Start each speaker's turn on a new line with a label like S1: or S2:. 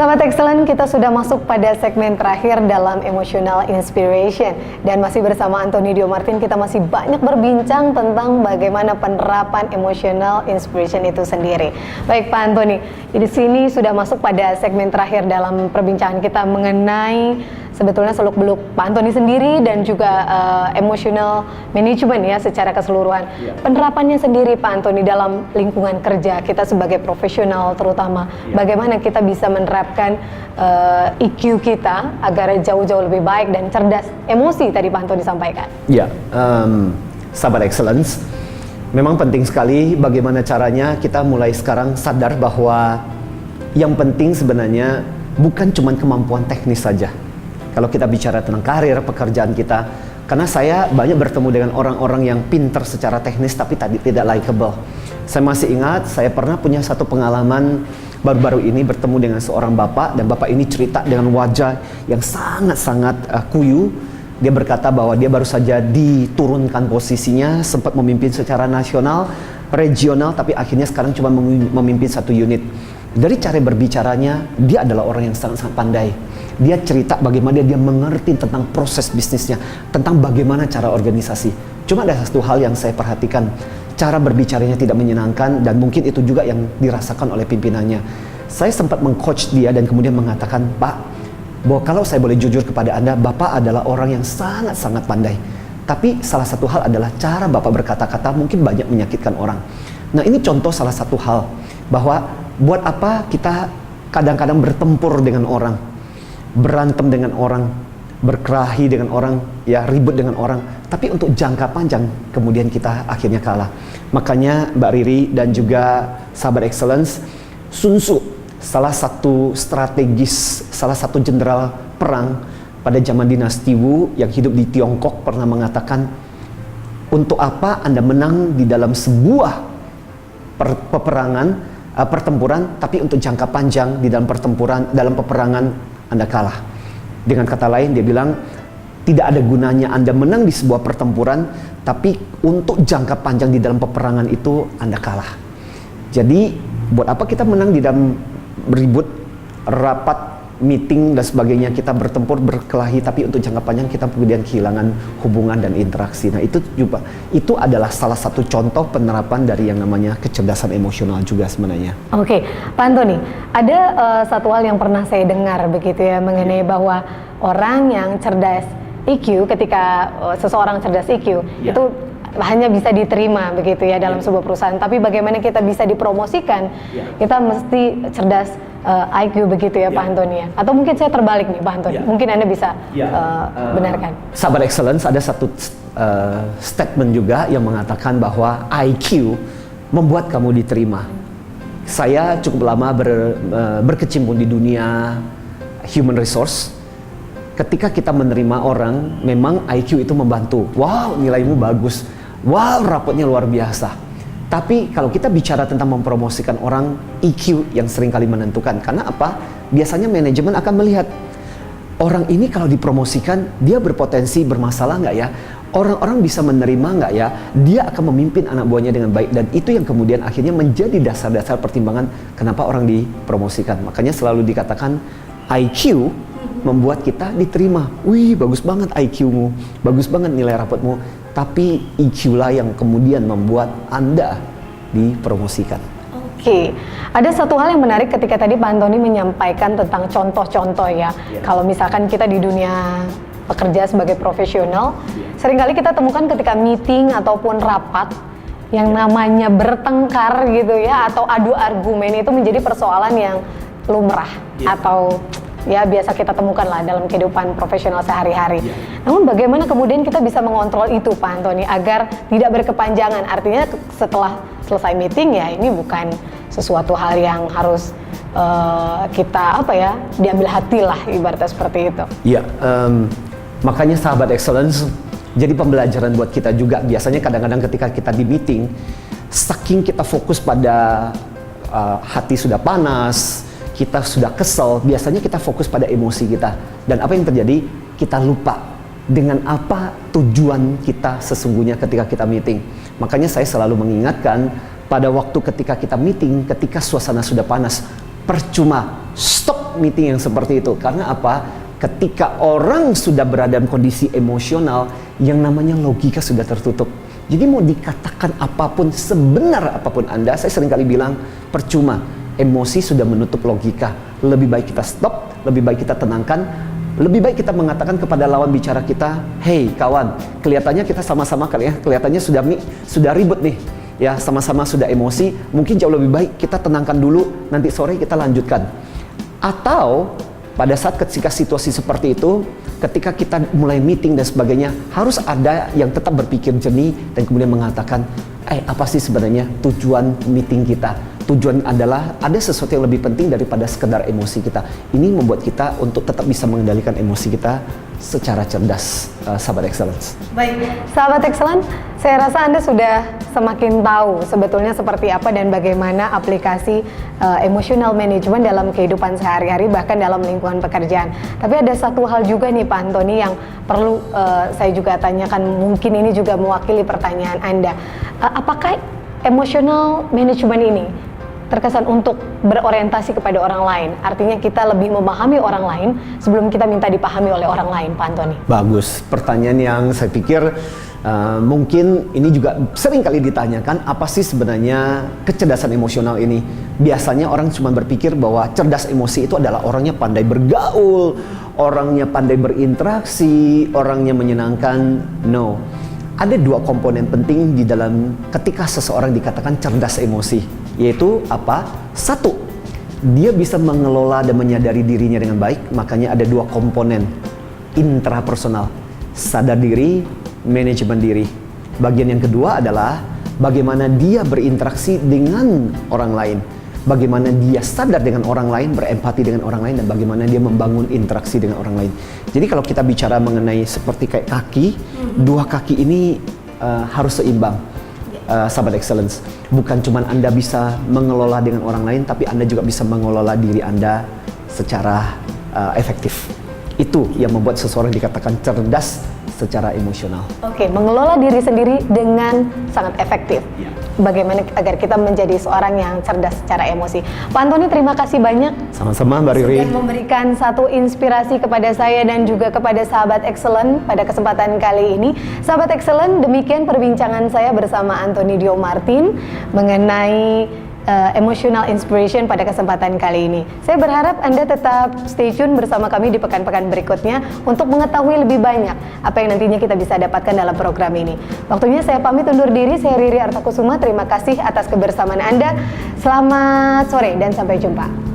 S1: Sahabat Excellent, kita sudah masuk pada segmen terakhir dalam Emotional Inspiration. Dan masih bersama Anthony Dio Martin, kita masih banyak berbincang tentang bagaimana penerapan Emotional Inspiration itu sendiri. Baik Pak Anthony, di sini sudah masuk pada segmen terakhir dalam perbincangan kita mengenai sebetulnya seluk-beluk Pak Anthony sendiri dan juga emotional management ya secara keseluruhan. Penerapannya sendiri Pak Anthony dalam lingkungan kerja kita sebagai profesional terutama, bagaimana kita bisa menerapkan EQ kita agar jauh-jauh lebih baik dan cerdas emosi tadi Pak Anthony sampaikan.
S2: Ya, sahabat Excellence, memang penting sekali bagaimana caranya kita mulai sekarang sadar bahwa yang penting sebenarnya bukan cuma kemampuan teknis saja. Kalau kita bicara tentang karir, pekerjaan kita, karena saya banyak bertemu dengan orang-orang yang pintar secara teknis tapi tidak likable. Saya masih ingat, saya pernah punya satu pengalaman baru-baru ini bertemu dengan seorang bapak, dan bapak ini cerita dengan wajah yang sangat-sangat kuyu. Dia berkata bahwa dia baru saja diturunkan posisinya, sempat memimpin secara nasional, regional, tapi akhirnya sekarang cuma memimpin satu unit. Dari cara berbicaranya, dia adalah orang yang sangat-sangat pandai. Dia cerita bagaimana dia mengerti tentang proses bisnisnya, tentang bagaimana cara organisasi. Cuma ada satu hal yang saya perhatikan, cara berbicaranya tidak menyenangkan, dan mungkin itu juga yang dirasakan oleh pimpinannya. Saya sempat meng-coach dia dan kemudian mengatakan, Pak, bahwa kalau saya boleh jujur kepada Anda, Bapak adalah orang yang sangat-sangat pandai. Tapi salah satu hal adalah cara Bapak berkata-kata mungkin banyak menyakitkan orang. Nah, ini contoh salah satu hal, bahwa buat apa kita kadang-kadang bertempur dengan orang, berantem dengan orang, berkelahi dengan orang, ya ribut dengan orang, tapi untuk jangka panjang kemudian kita akhirnya kalah. Makanya Mbak Riri dan juga sahabat Excellence, Sun Tzu, salah satu strategis, salah satu jenderal perang pada zaman dinasti Wu yang hidup di Tiongkok pernah mengatakan, untuk apa Anda menang di dalam sebuah pertempuran, tapi untuk jangka panjang di dalam peperangan Anda kalah. Dengan kata lain, dia bilang tidak ada gunanya Anda menang di sebuah pertempuran, tapi untuk jangka panjang di dalam peperangan itu Anda kalah. Jadi buat apa kita menang di dalam ribut, rapat, meeting dan sebagainya, kita bertempur, berkelahi, tapi untuk jangka panjang kita kemudian kehilangan hubungan dan interaksi. Nah, itu adalah salah satu contoh penerapan dari yang namanya kecerdasan emosional juga sebenarnya.
S1: Oke, Pak Anthony, ada satu hal yang pernah saya dengar begitu ya mengenai bahwa orang yang cerdas EQ, ketika seseorang cerdas EQ itu hanya bisa diterima begitu ya dalam sebuah perusahaan, tapi bagaimana kita bisa dipromosikan, kita mesti cerdas IQ begitu ya Pak Anthony ya? Atau mungkin saya terbalik nih Pak Anthony, mungkin Anda bisa benarkan.
S2: Sahabat Excellence, ada satu statement juga yang mengatakan bahwa IQ membuat kamu diterima. Saya cukup lama berkecimpung di dunia human resource. Ketika kita menerima orang, memang IQ itu membantu. Wow, nilaimu bagus. Wow, rapotnya luar biasa. Tapi kalau kita bicara tentang mempromosikan orang, EQ yang sering kali menentukan. Karena apa? Biasanya manajemen akan melihat, orang ini kalau dipromosikan, dia berpotensi bermasalah nggak ya? Orang-orang bisa menerima nggak ya? Dia akan memimpin anak buahnya dengan baik. Dan itu yang kemudian akhirnya menjadi dasar-dasar pertimbangan kenapa orang dipromosikan. Makanya selalu dikatakan IQ membuat kita diterima. Wih, bagus banget IQ-mu, bagus banget nilai rapotmu. Tapi EQ lah yang kemudian membuat Anda dipromosikan.
S1: Oke, ada satu hal yang menarik ketika tadi Pak Anthony menyampaikan tentang contoh-contoh ya. Kalau misalkan kita di dunia pekerja sebagai profesional, seringkali kita temukan ketika meeting ataupun rapat yang namanya bertengkar gitu ya, atau adu argumen itu menjadi persoalan yang lumrah atau ya biasa kita temukan lah dalam kehidupan profesional sehari-hari. Namun bagaimana kemudian kita bisa mengontrol itu Pak Anthony agar tidak berkepanjangan? Artinya setelah selesai meeting ya ini bukan sesuatu hal yang harus kita diambil hati lah ibaratnya seperti itu.
S2: Iya, makanya sahabat Excellence, jadi pembelajaran buat kita juga. Biasanya kadang-kadang ketika kita di meeting, saking kita fokus pada hati sudah panas, kita sudah kesel, biasanya kita fokus pada emosi kita. Dan apa yang terjadi? Kita lupa dengan apa tujuan kita sesungguhnya ketika kita meeting. Makanya saya selalu mengingatkan pada waktu ketika kita meeting, ketika suasana sudah panas, percuma, stop stop meeting yang seperti itu. Karena apa? Ketika orang sudah berada dalam kondisi emosional, yang namanya logika sudah tertutup. Jadi mau dikatakan apapun, sebenar apapun Anda, saya seringkali bilang percuma. Emosi sudah menutup logika. Lebih baik kita stop, lebih baik kita tenangkan, lebih baik kita mengatakan kepada lawan bicara kita, hey kawan, kelihatannya kita sama-sama kelihatannya sudah ribut nih. Ya, sama-sama sudah emosi, mungkin jauh lebih baik kita tenangkan dulu, nanti sore kita lanjutkan. Atau pada saat ketika situasi seperti itu, ketika kita mulai meeting dan sebagainya, harus ada yang tetap berpikir jernih dan kemudian mengatakan, apa sih sebenarnya tujuan meeting kita? Tujuan adalah ada sesuatu yang lebih penting daripada sekedar emosi kita. Ini membuat kita untuk tetap bisa mengendalikan emosi kita secara cerdas, sahabat excellence.
S1: Baik, sahabat excellence, saya rasa Anda sudah semakin tahu sebetulnya seperti apa dan bagaimana aplikasi emotional management dalam kehidupan sehari-hari, bahkan dalam lingkungan pekerjaan. Tapi ada satu hal juga nih Pak Antoni yang perlu saya juga tanyakan, mungkin ini juga mewakili pertanyaan Anda. Apakah emotional management ini terkesan untuk berorientasi kepada orang lain? Artinya kita lebih memahami orang lain sebelum kita minta dipahami oleh orang lain, Pak Antoni.
S2: Bagus, pertanyaan yang saya pikir mungkin ini juga sering kali ditanyakan, apa sih sebenarnya kecerdasan emosional ini? Biasanya orang cuma berpikir bahwa cerdas emosi itu adalah orangnya pandai bergaul, orangnya pandai berinteraksi, orangnya menyenangkan. No. Ada dua komponen penting di dalam ketika seseorang dikatakan cerdas emosi, yaitu apa? Satu, dia bisa mengelola dan menyadari dirinya dengan baik. Makanya ada dua komponen intrapersonal, sadar diri, manajemen diri. Bagian yang kedua adalah bagaimana dia berinteraksi dengan orang lain, bagaimana dia sadar dengan orang lain, berempati dengan orang lain, dan bagaimana dia membangun interaksi dengan orang lain. Jadi kalau kita bicara mengenai seperti kayak kaki, dua kaki ini harus seimbang, sahabat excellence. Bukan cuma Anda bisa mengelola dengan orang lain, tapi Anda juga bisa mengelola diri Anda secara efektif. Itu yang membuat seseorang dikatakan cerdas secara emosional.
S1: Oke, mengelola diri sendiri dengan sangat efektif.
S2: Ya.
S1: Bagaimana agar kita menjadi seorang yang cerdas secara emosi. Pak Antoni, terima kasih banyak.
S2: Sama-sama Mbak Riri.
S1: Sudah memberikan satu inspirasi kepada saya dan juga kepada sahabat excellent pada kesempatan kali ini. Sahabat excellent, demikian perbincangan saya bersama Antoni Dio Martin mengenai emotional inspiration pada kesempatan kali ini. Saya berharap Anda tetap stay tune bersama kami di pekan-pekan berikutnya untuk mengetahui lebih banyak apa yang nantinya kita bisa dapatkan dalam program ini. Waktunya saya pamit undur diri, saya Riri Artakusuma. Terima kasih atas kebersamaan Anda. Selamat sore dan sampai jumpa.